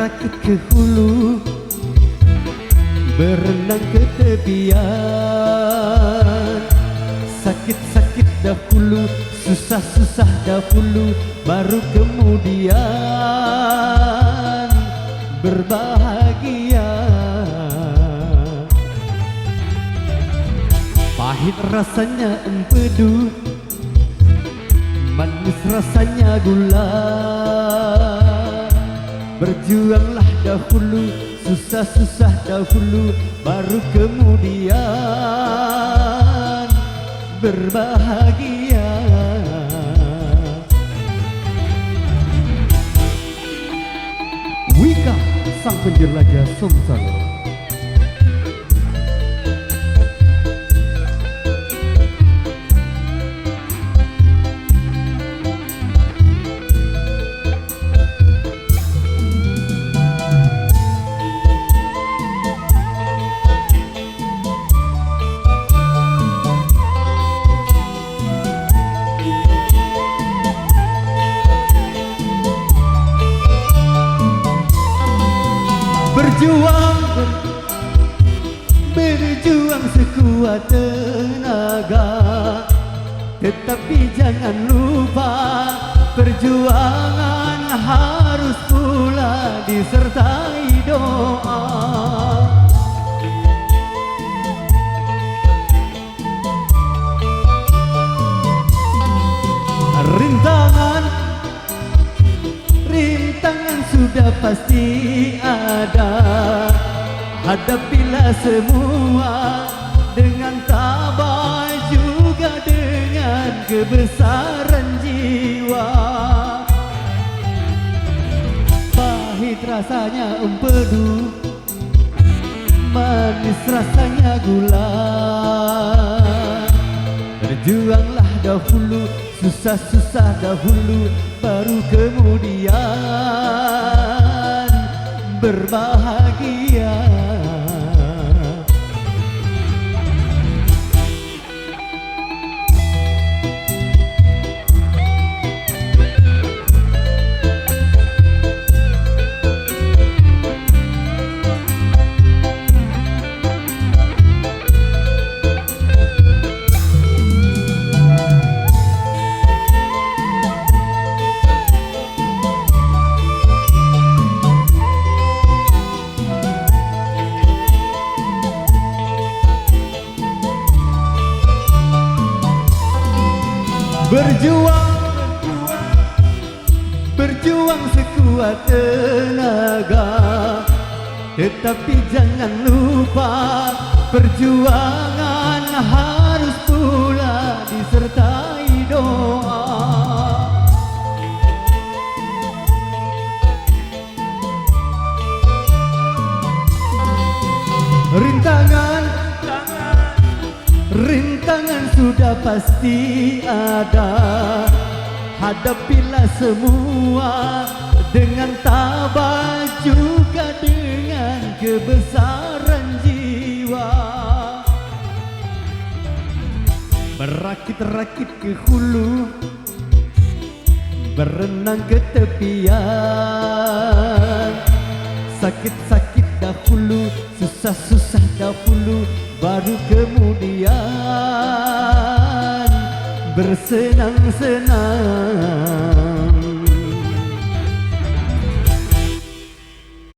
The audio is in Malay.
rakit ke hulu, berenang ke tepian. Sakit-sakit dahulu, susah-susah dahulu, baru kemudian berbahagia. Pahit rasanya empedu, manis rasanya gula. Berjuanglah dahulu, susah-susah dahulu, baru kemudian berbahagia. Wika, sang penjelajah samsara. Berjuang sekuat tenaga, tetapi jangan lupa perjuangan harus pula disertai doa. Rintangan sudah pasti ada, hadapilah semua dengan tabah juga dengan kebesaran jiwa. Pahit rasanya empedu, manis rasanya gula. Berjuanglah dahulu, susah-susah dahulu, baru kemudian berbahagia. Berjuang sekuat tenaga, tetapi jangan lupa perjuangan harus pula disertai doa. Rintangan sudah pasti ada, hadapilah semua dengan tabah juga dengan kebesaran jiwa. Berakit-rakit ke hulu, berenang ke tepian. Sakit-sakit dahulu, susah-susah dahulu, baru kemudian bersenang-senang.